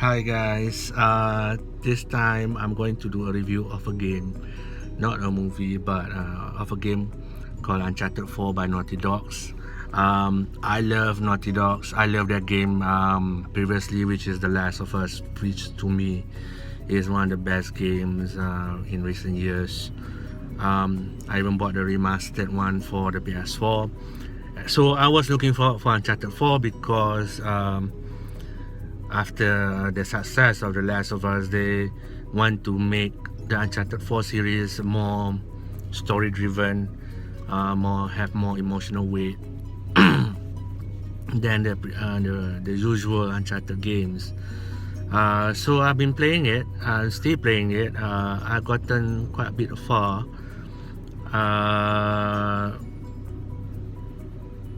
Hi guys, this time I'm going to do a review of a game, not a movie, but of a game called Uncharted 4 by Naughty Dogs. I love Naughty Dogs. I love that game previously, which is The Last of Us, which to me is one of the best games in recent years. I even bought the remastered one for the PS4. So I was looking for Uncharted 4 because after the success of The Last of Us, they want to make the Uncharted 4 series more story driven, have more emotional weight than the usual Uncharted games. So I've been playing it, still playing it. I've gotten quite a bit far,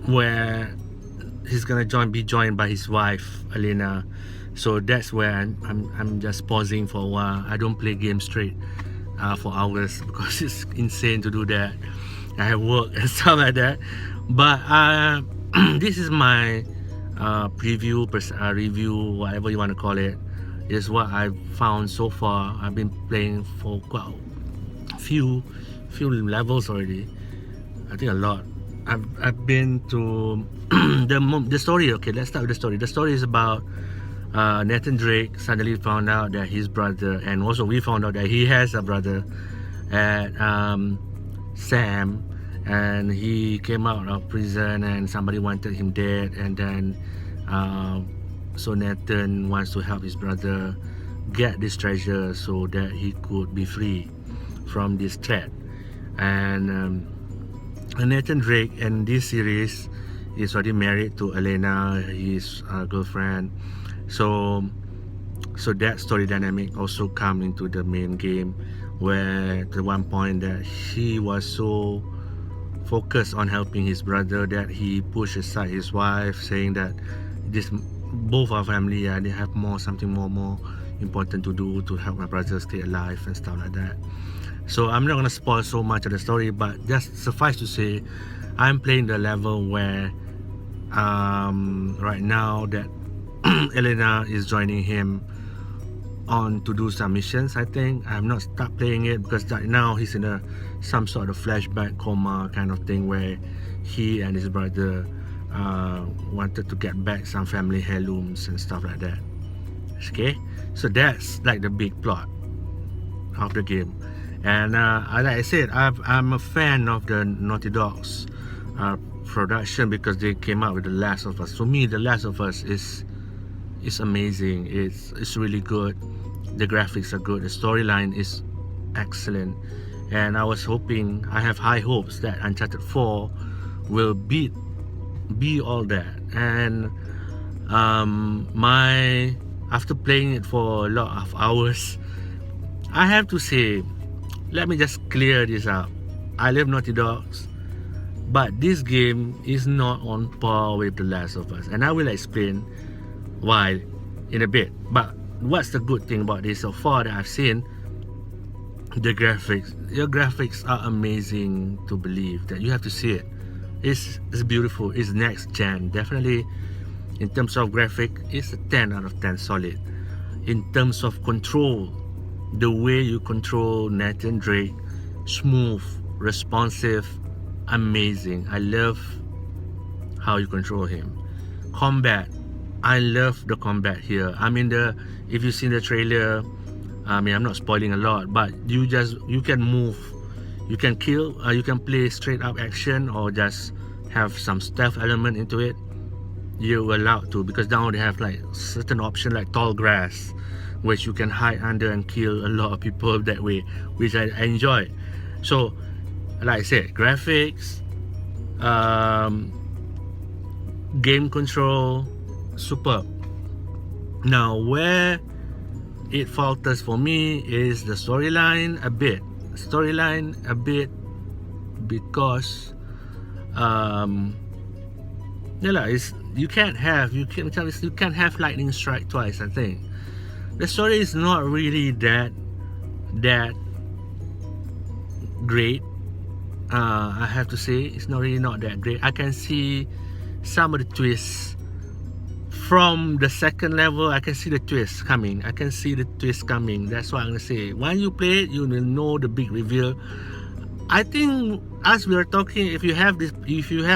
where he's gonna be joined by his wife Elena. So that's where I'm just pausing for a while. I don't play games straight for hours because it's insane to do that. I have work and stuff like that. But this is my preview, review, whatever you want to call it. Is what I've found so far. I've been playing for quite a few levels already. I think a lot. I've been to the story. Okay, let's start with the story. The story is about Nathan Drake suddenly found out that his brother, and also we found out that he has a brother, at Sam, and he came out of prison and somebody wanted him dead, and then so Nathan wants to help his brother get this treasure so that he could be free from this threat. And Nathan Drake in this series is already married to Elena, his girlfriend. So that story dynamic also come into the main game, where at one point that he was so focused on helping his brother that he pushed aside his wife, saying that this both our family, they have something more important to do to help my brother stay alive and stuff like that. So I'm not gonna spoil so much of the story, but just suffice to say, I'm playing the level where right now that Elena is joining him on to do some missions. I think I have not stopped playing it because right now he's in some sort of flashback coma kind of thing, where he and his brother wanted to get back some family heirlooms and stuff like that. Okay, so that's like the big plot of the game. And like I said, I'm a fan of the Naughty Dogs production because they came out with The Last of Us. For me, The Last of Us is amazing. It's really good. The graphics are good. The storyline is excellent. And I have high hopes that Uncharted 4 will be all that. And after playing it for a lot of hours, I have to say, let me just clear this up. I love Naughty Dogs, but this game is not on par with The Last of Us, and I will explain why in a bit. But what's the good thing about this so far that I've seen? The graphics. Your graphics are amazing to believe that you have to see it. It's beautiful. It's next gen. Definitely, in terms of graphic, it's a 10 out of 10 solid. In terms of control, the way you control Nathan Drake, smooth, responsive, amazing. I love how you control him. Combat, I love the combat here. If you've seen the trailer, I'm not spoiling a lot, but you can move, you can kill, you can play straight up action or just have some stealth element into it. You're allowed to, because now they have like certain option like tall grass, which you can hide under and kill a lot of people that way, which I enjoy. So like I said, graphics, game control, superb. Now where it falters for me is the storyline a bit because you can't have lightning strike twice. I think the story is not really that great. I have to say, it's not that great. I can see some of the twists from the second level, I can see the twist coming. I can see the twist coming. That's what I'm gonna say. When you play it, you will know the big reveal. I think as we are talking, if you have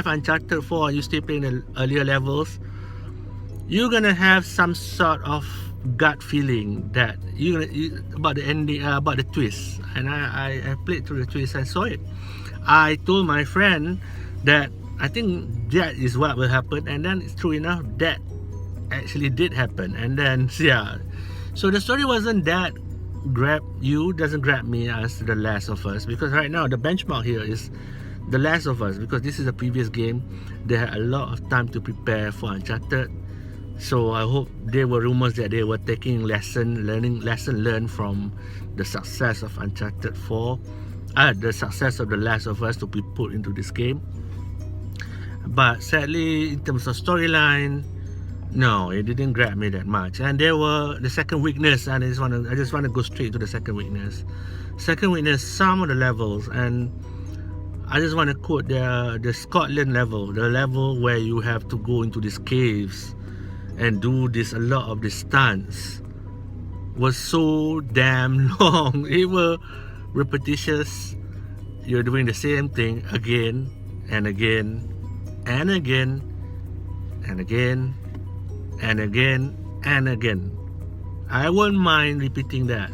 Uncharted 4 and you still playing the earlier levels, you're gonna have some sort of gut feeling that about the ending, about the twist. And I played through the twist and saw it. I told my friend that I think that is what will happen, and then it's true enough, that actually did happen. And then yeah, so the story wasn't that doesn't grab me as The Last of Us, because right now the benchmark here is The Last of Us, because this is a previous game. They had a lot of time to prepare for Uncharted. So I hope there were rumors that they were taking lesson learned from the success of Uncharted 4, the success of The Last of Us to be put into this game. But sadly, in terms of storyline, no, it didn't grab me that much. And there were the second weakness, and I just want to go straight to the second weakness. Second weakness, some of the levels, and I just want to quote the Scotland level, the level where you have to go into these caves and do a lot of the stunts, was so damn long. It were repetitious. You're doing the same thing again and again and again and again and again and again. I won't mind repeating that,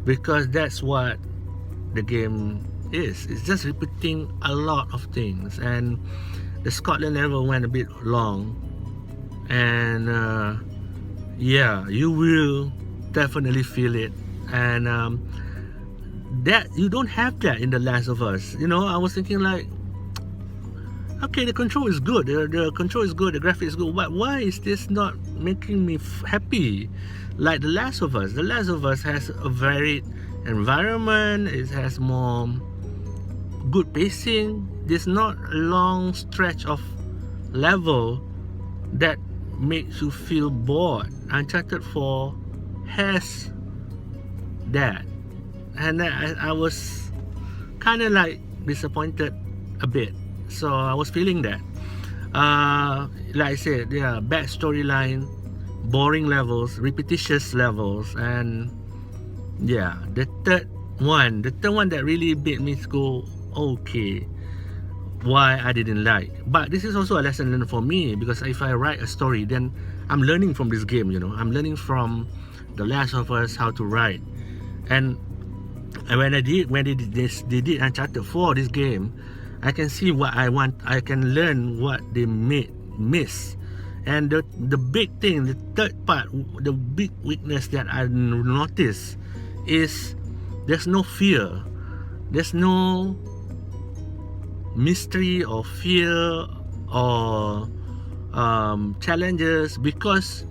because that's what the game is. It's just repeating a lot of things. And the Scotland level went a bit long, and yeah, you will definitely feel it. And that you don't have that in The Last of Us. You know, I was thinking like, okay, the control is good, the control is good, the graphics is good, but why is this not making me happy like The Last of Us? The Last of Us has a varied environment, it has more good pacing. There's not a long stretch of level that makes you feel bored. Uncharted 4 has that, and I was kind of like disappointed a bit. So I was feeling that. Like I said, yeah, bad storyline, boring levels, repetitious levels, and yeah, the third one that really made me go, okay, why I didn't like. But this is also a lesson learned for me, because if I write a story, then I'm learning from this game. You know, I'm learning from The Last of Us how to write. And when they did Uncharted 4, this game, I can see what I want. I can learn what they miss. And the big thing, the third part, the big weakness that I noticed is there's no fear. There's no mystery or fear or challenges, because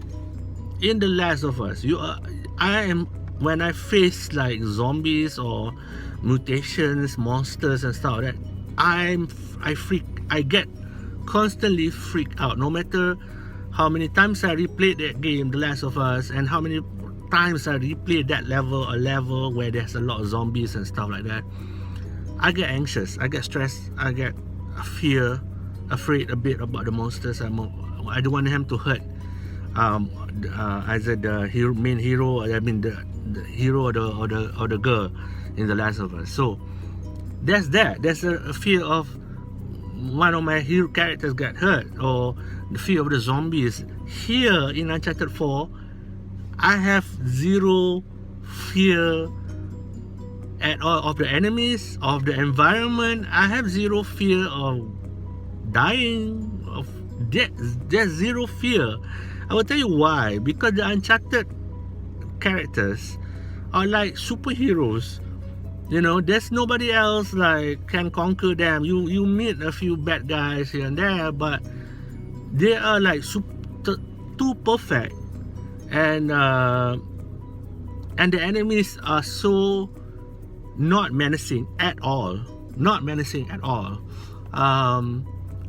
in The Last of Us, when I face like zombies or mutations, monsters and stuff like that, I get constantly freaked out. No matter how many times I replayed that game, The Last of Us, and how many times I replayed that level, a level where there's a lot of zombies and stuff like that, I get anxious, I get stressed, I get afraid a bit about the monsters. I don't want him to hurt either the main hero, I mean the hero or the girl in The Last of Us. So there's a fear of one of my hero characters got hurt, or the fear of the zombies. Here in Uncharted 4, I have zero fear at all of the enemies, of the environment. I have zero fear of dying, of death. There's zero fear. I will tell you why. Because the Uncharted characters are like superheroes. You know, there's nobody else like can conquer them. You meet a few bad guys here and there, but they are like too perfect, and the enemies are so not menacing at all.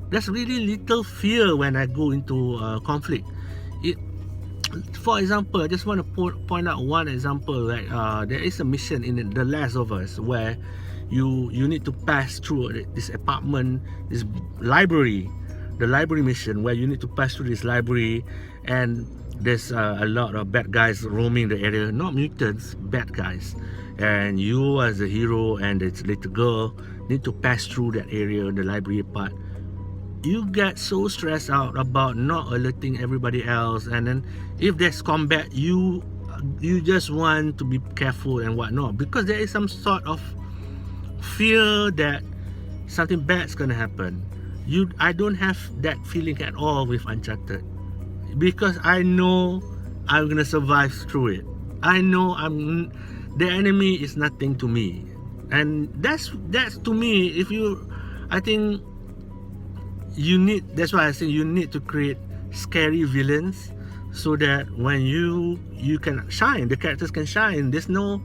There's really little fear when I go into conflict. For example, I just want to point out one example. Like there is a mission in The Last of Us where you need to pass through this apartment, this library, the library mission where you need to pass through this library, and there's a lot of bad guys roaming the area, not mutants, bad guys, and you as a hero and this little girl need to pass through that area, the library part. You get so stressed out about not alerting everybody else, and then if there's combat, you just want to be careful and whatnot, because there is some sort of fear that something bad's gonna happen. I don't have that feeling at all with Uncharted, because I know I'm gonna survive through it. I know the enemy is nothing to me, and that's to me. I think that's why I say you need to create scary villains, so that when you can shine, the characters can shine. There's no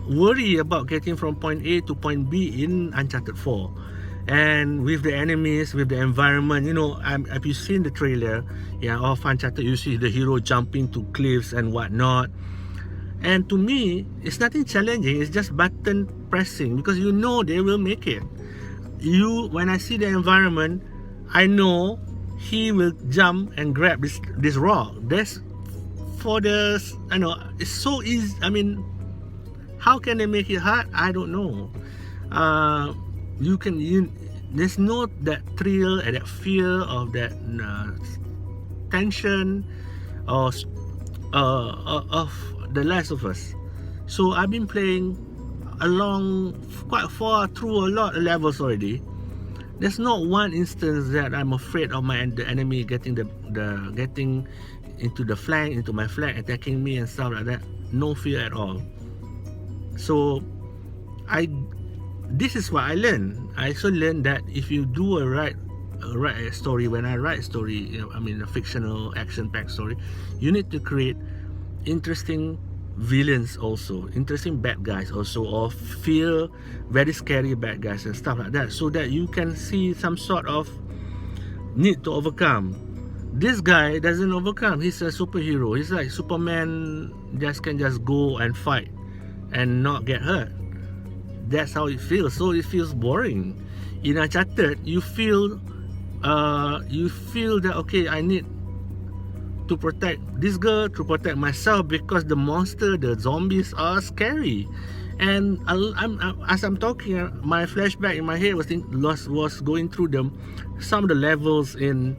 worry about getting from point A to point B in Uncharted 4. And with the enemies, with the environment, if you've seen the trailer, of Uncharted, you see the hero jumping to cliffs and whatnot. And to me, it's nothing challenging. It's just button pressing, because they will make it. When I see the environment, I know he will jump and grab this rock. It's so easy. I mean, how can they make it hard? I don't know. There's no that thrill and that fear of that tension of The Last of Us. So I've been playing quite far through a lot of levels already. There's not one instance that I'm afraid of the enemy getting getting into my flank, attacking me and stuff like that. No fear at all. So this is what I learned. I also learned that if you do a right story, when I write story, a fictional action-packed story, you need to create interesting villains also, interesting bad guys also, or very scary bad guys and stuff like that, so that you can see some sort of need to overcome. This guy doesn't overcome. He's a superhero. He's like Superman, can just go and fight and not get hurt. That's how it feels. So it feels boring. In Uncharted, you feel that, okay, I need to protect this girl, to protect myself, because the zombies are scary. And as I'm talking, my flashback in my head was going through some of the levels in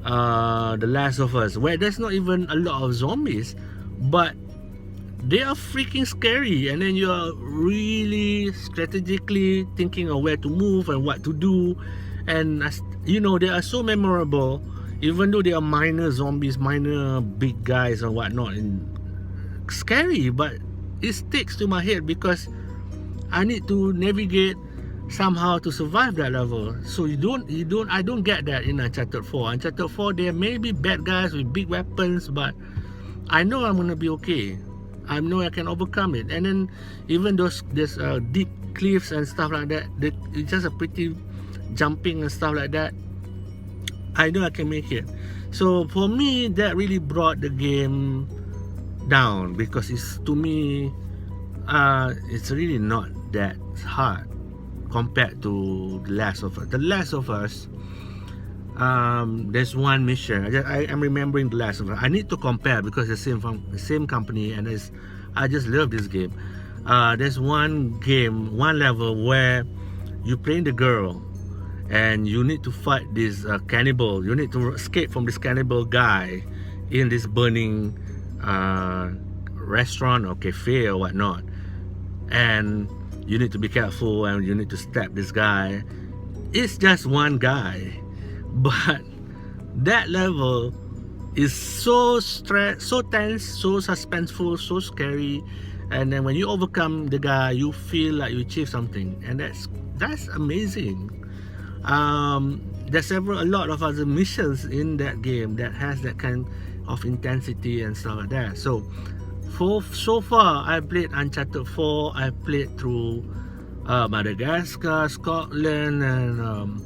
The Last of Us, where there's not even a lot of zombies, but they are freaking scary, and then you're really strategically thinking of where to move and what to do. And they are so memorable, even though they are minor zombies, minor big guys and whatnot, and scary, but it sticks to my head because I need to navigate somehow to survive that level. So I don't get that in Uncharted 4. Uncharted 4, there may be bad guys with big weapons, but I know I'm gonna be okay. I know I can overcome it. And then even there's deep cliffs and stuff like that, it's just a pretty jumping and stuff like that, I know I can make it. So for me, that really brought the game down, because to me it's really not that hard compared to The Last of Us. The Last of Us, there's one mission. I'm remembering The Last of Us. I need to compare because it's the same company, and I just love this game. There's one level where you playing the girl, and you need to fight this cannibal. You need to escape from this cannibal guy in this burning restaurant or cafe or whatnot. And you need to be careful, and you need to stab this guy. It's just one guy, but that level is so tense, so suspenseful, so scary. And then when you overcome the guy, you feel like you achieved something, and that's amazing. There's a lot of other missions in that game that has that kind of intensity and stuff like that. So far, I played Uncharted 4. I played through Madagascar, Scotland, and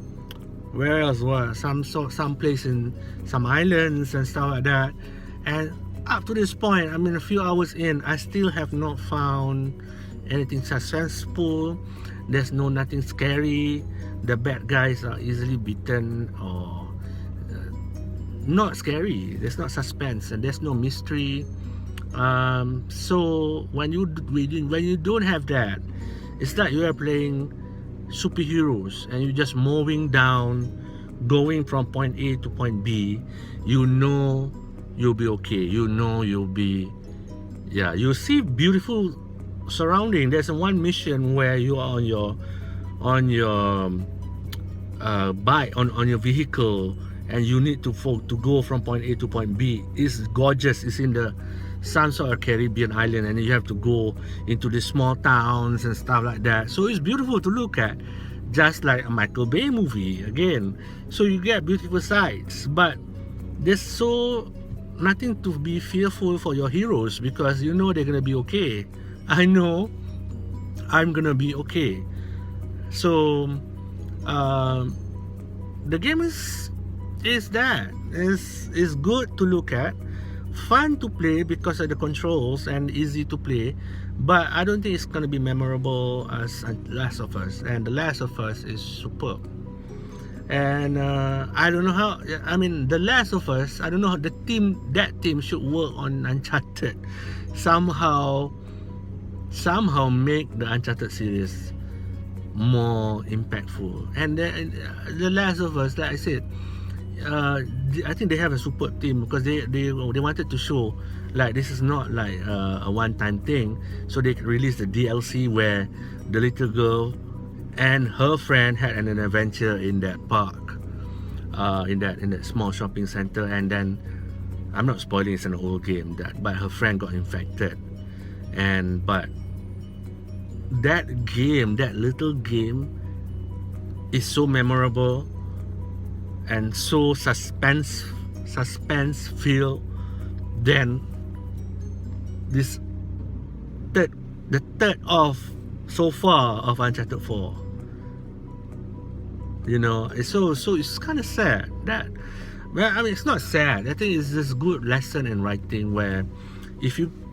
where else was some place in some islands and stuff like that. And up to this point, a few hours in, I still have not found anything successful. There's nothing scary. The bad guys are easily beaten, or not scary. There's not suspense and there's no mystery. So when you don't have that, it's like you are playing superheroes and you're just moving down, going from point A to point B. You know you'll be okay. You know you'll be, yeah. You see beautiful surrounding. There's one mission where you are on your bike on your vehicle, and you need to go from point A to point B. It's gorgeous. It's in the some sort of Caribbean island, and you have to go into the small towns and stuff like that. So it's beautiful to look at, just like a Michael Bay movie again. So you get beautiful sights, but there's so nothing to be fearful for your heroes, because you know they're gonna be okay. I know I'm gonna be okay. So the game is that is good to look at, fun to play because of the controls, and easy to play, but I don't think it's gonna be memorable as Last of Us. And The Last of Us is superb. And I don't know how. I mean, The Last of Us, I don't know how that team should work on Uncharted. Somehow make the Uncharted series more impactful. And the Last of Us, like I said, I think they have a superb team, because they wanted to show like this is not like a one-time thing. So they released the DLC where the little girl and her friend had an adventure in that park, in that small shopping center. And then, I'm not spoiling, it's an old game, but her friend got infected. But that little game is so memorable and so suspense feel. Then the third of so far of Uncharted 4, you know, it's it's kind of sad that, well, I mean, it's not sad. I think it's this good lesson in writing, where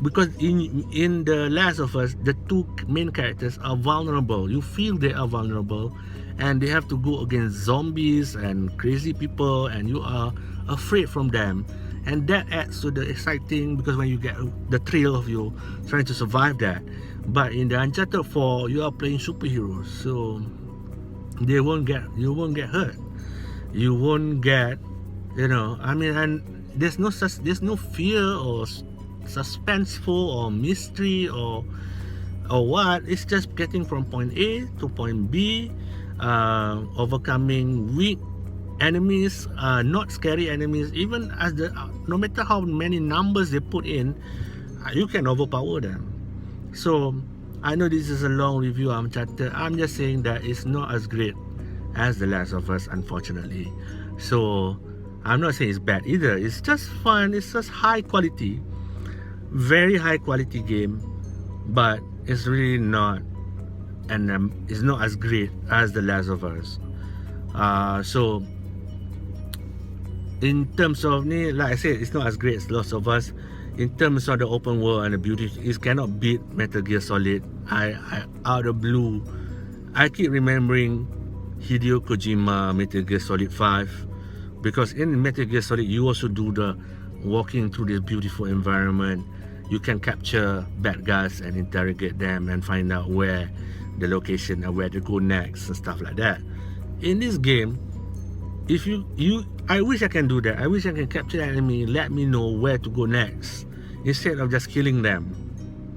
because in The Last of Us, the two main characters are vulnerable. You feel they are vulnerable, and they have to go against zombies and crazy people, and you are afraid from them. And that adds to the exciting, because when you get the thrill of you trying to survive that. But in the Uncharted 4, you are playing superheroes, so you won't get hurt. You won't get, I mean, and there's no fear or suspenseful or mystery or what. It's just getting from point A to point B, overcoming weak enemies, not scary enemies. Even as no matter how many numbers they put in, you can overpower them. So I know this is a long review of Uncharted. I'm just saying that it's not as great as The Last of Us, unfortunately. So I'm not saying it's bad either. It's just fun. It's just high quality, very high quality game, but it's really not, and it's not as great as The Last of Us. So in terms of, like I said, it's not as great as Last of Us. In terms of the open world and the beauty, it cannot beat Metal Gear Solid. I out of blue, I keep remembering Hideo Kojima Metal Gear Solid 5, because in Metal Gear Solid you also do the walking through this beautiful environment. You can capture bad guys and interrogate them and find out where the location and where to go next and stuff like that. In this game, if I wish I can do that. I wish I can capture an enemy, let me know where to go next, instead of just killing them.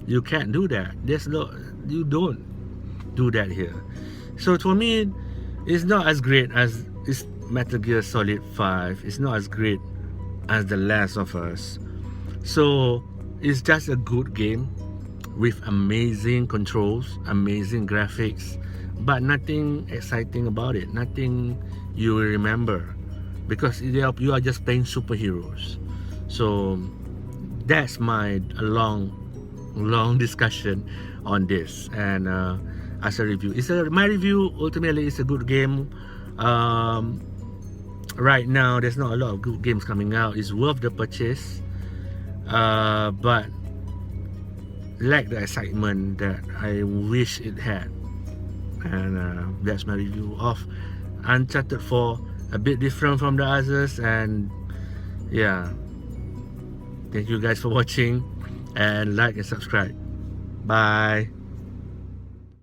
You can't do that. You don't do that here. So for me, it's not as great as Metal Gear Solid 5. It's not as great as The Last of Us. So it's just a good game with amazing controls, amazing graphics, but nothing exciting about it. Nothing you will remember, because you are just playing superheroes. So that's my long discussion on this. And as a review, my review ultimately is a good game. Right now there's not a lot of good games coming out. It's worth the purchase, but lack the excitement that I wish it had. And that's my review of Uncharted 4. A bit different from the others, and Yeah. Thank you guys for watching, and like and subscribe. Bye.